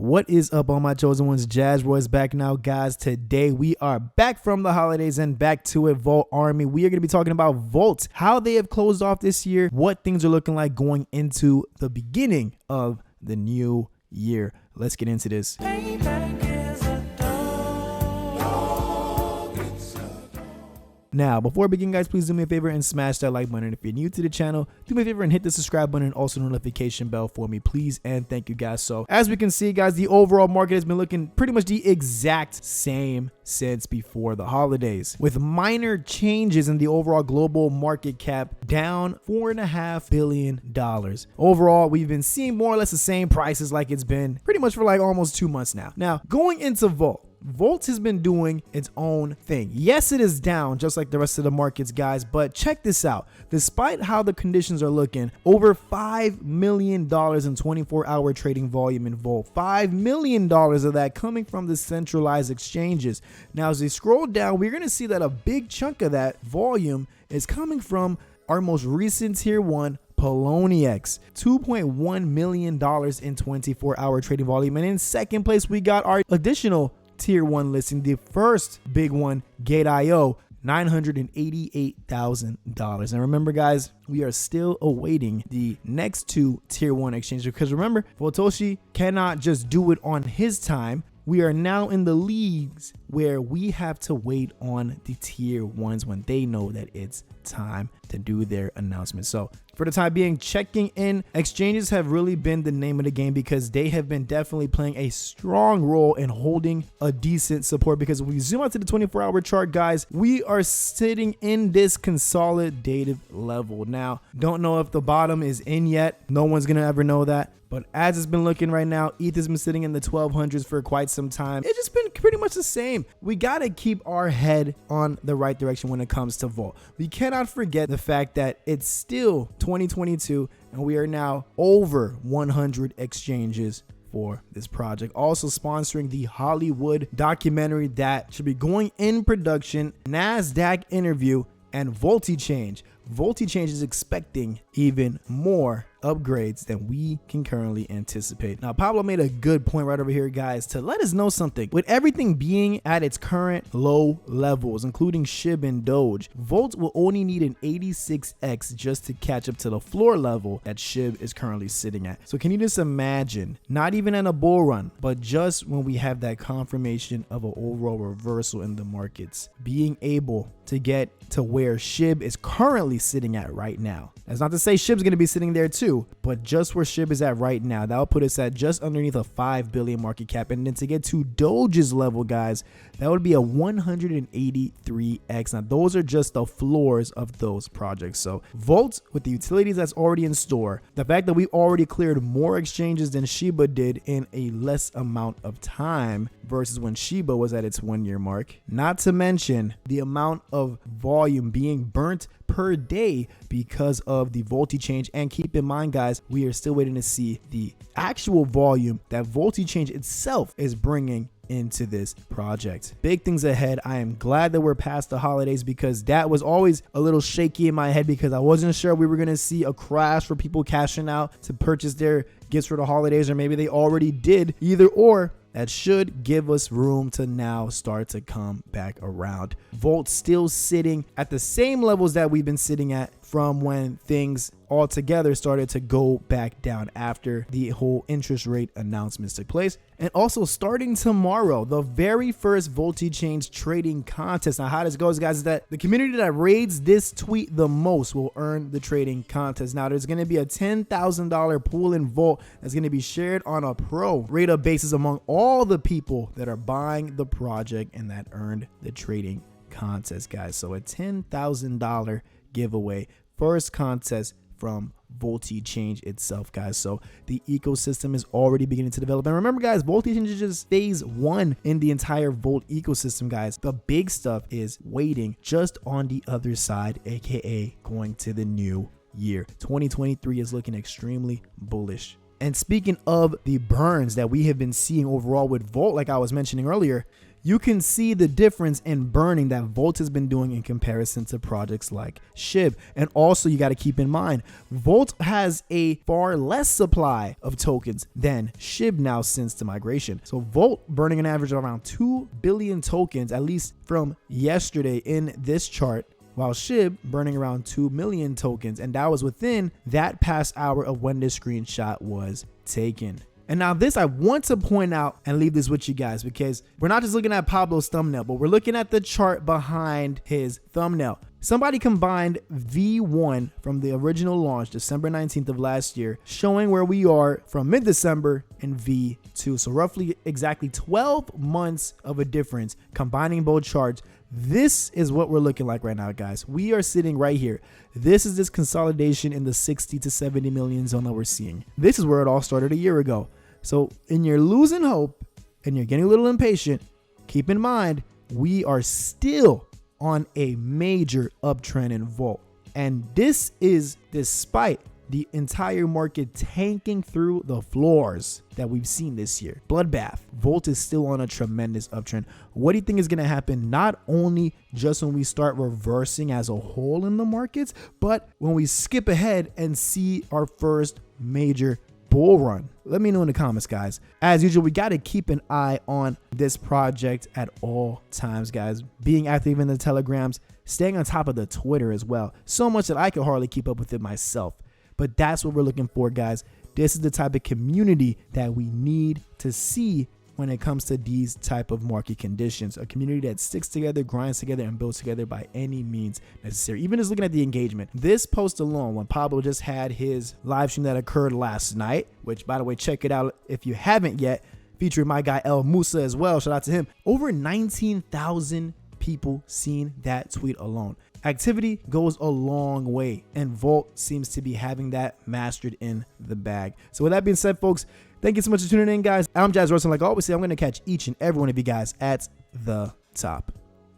What is up, all my chosen ones? Jazz Roy's back now, guys. Today we are back from the holidays and back to it, Vault Army. We are going to be talking about Vault, how they have closed off this year, what things are looking like going into the beginning of the new year. Let's get into this. Now, before we begin, guys, please do me a favor and smash that like button. If you're new to the channel, do me a favor and hit the subscribe button and also notification bell for me, please, and thank you, guys. So, as we can see, guys, the overall market has been looking pretty much the exact same since before the holidays, with minor changes in the overall global market cap down $4.5 billion. Overall, we've been seeing more or less the same prices like it's been pretty much for like almost 2 months now. Now, going into Vault has been doing its own thing. Yes, it is down just like the rest of the markets, guys, but check this out. Despite how the conditions are looking, over $5 million in 24-hour trading volume in Vault. $5 million of that coming from the centralized exchanges. Now, as we scroll down, we're going to see that a big chunk of that volume is coming from our most recent tier 1 Poloniex, $2.1 million in 24-hour trading volume. And in second place, we got our additional tier 1 listing, the first big one, Gate.io, $988,000. And remember, guys, we are still awaiting the next 2 tier 1 exchanges, because remember, Votoshi cannot just do it on his time. We are now in the leagues where we have to wait on the tier 1s when they know that it's time to do their announcement. So for the time being, checking in exchanges have really been the name of the game, because they have been definitely playing a strong role in holding a decent support. Because when we zoom out to the 24-hour chart, guys, we are sitting in this consolidative level. Now, don't know if the bottom is in yet. No one's gonna ever know that. But as it's been looking right now, ETH has been sitting in the 1200s for quite some time. It's just been pretty much the same. We got to keep our head on the right direction when it comes to Vault. We cannot forget the fact that it's still 2022 and we are now over 100 exchanges for this project. Also sponsoring the Hollywood documentary that should be going in production, NASDAQ interview, and VoltiChange. VoltiChange is expecting even more upgrades than we can currently anticipate. Now, Pablo made a good point right over here, guys, to let us know something. With everything being at its current low levels, including SHIB and Doge, Volt will only need an 86x just to catch up to the floor level that SHIB is currently sitting at. So can you just imagine, not even in a bull run, but just when we have that confirmation of an overall reversal in the markets, being able to get to where SHIB is currently sitting at right now. That's not to say SHIB's going to be sitting there too, but just where SHIB is at right now, that'll put us at just underneath a 5 billion market cap. And then to get to Doge's level, guys, that would be a 183x. Now, those are just the floors of those projects. So Volt, with the utilities that's already in store, the fact that we already cleared more exchanges than Shiba did in a less amount of time versus when Shiba was at its 1-year mark, not to mention the amount of volume being burnt per day because of the VoltiChange. And keep in mind, guys, we are still waiting to see the actual volume that VoltiChange itself is bringing into this project. Big things ahead. I am glad that we're past the holidays, because that was always a little shaky in my head, because I wasn't sure we were going to see a crash for people cashing out to purchase their gifts for the holidays, or maybe they already did. Either or, that should give us room to now start to come back around. Volt still sitting at the same levels that we've been sitting at from when things altogether started to go back down after the whole interest rate announcements took place. And also starting tomorrow, the very first VoltiChange trading contest. Now, how this goes, guys, is that the community that raids this tweet the most will earn the trading contest. Now, there's going to be a $10,000 pool in Volt that's going to be shared on a pro rate of basis among all the people that are buying the project and that earned the trading contest, guys. So a $10,000 giveaway, first contest from VoltiChange itself, guys. So the ecosystem is already beginning to develop. And remember, guys, VoltiChange is just phase 1 in the entire Volt ecosystem, guys. The big stuff is waiting just on the other side, aka going to the new year. 2023 is looking extremely bullish. And speaking of the burns that we have been seeing overall with Volt, like I was mentioning earlier, you can see the difference in burning that Volt has been doing in comparison to projects like SHIB. And also you got to keep in mind, Volt has a far less supply of tokens than SHIB now since the migration. So Volt burning an average of around 2 billion tokens, at least from yesterday in this chart, while SHIB burning around 2 million tokens. And that was within that past hour of when this screenshot was taken. And now this, I want to point out and leave this with you guys, because we're not just looking at Pablo's thumbnail, but we're looking at the chart behind his thumbnail. Somebody combined V1 from the original launch, December 19th of last year, showing where we are from mid-December, and V2. So roughly exactly 12 months of a difference combining both charts. This is what we're looking like right now, guys. We are sitting right here. This is this consolidation in the 60 to 70 million zone that we're seeing. This is where it all started a year ago. So in your losing hope and you're getting a little impatient, keep in mind, we are still on a major uptrend in Volt. And this is despite the entire market tanking through the floors that we've seen this year. Bloodbath. Volt is still on a tremendous uptrend. What do you think is going to happen not only just when we start reversing as a whole in the markets, but when we skip ahead and see our first major bull run? Let me know in the comments, guys. As usual, we got to keep an eye on this project at all times, guys. Being active in the Telegrams, staying on top of the Twitter as well. So much that I can hardly keep up with it myself. But that's what we're looking for, guys. This is the type of community that we need to see when it comes to these type of market conditions. A community that sticks together, grinds together, and builds together by any means necessary. Even just looking at the engagement. This post alone, when Pablo just had his live stream that occurred last night, which, by the way, check it out if you haven't yet, featuring my guy El Musa as well. Shout out to him. Over 19,000 people seen that tweet alone. Activity goes a long way, and Volt seems to be having that mastered in the bag. So with that being said, folks, thank you so much for tuning in, guys. I'm Jazz Russell. Like I always say, I'm going to catch each and every one of you guys at the top.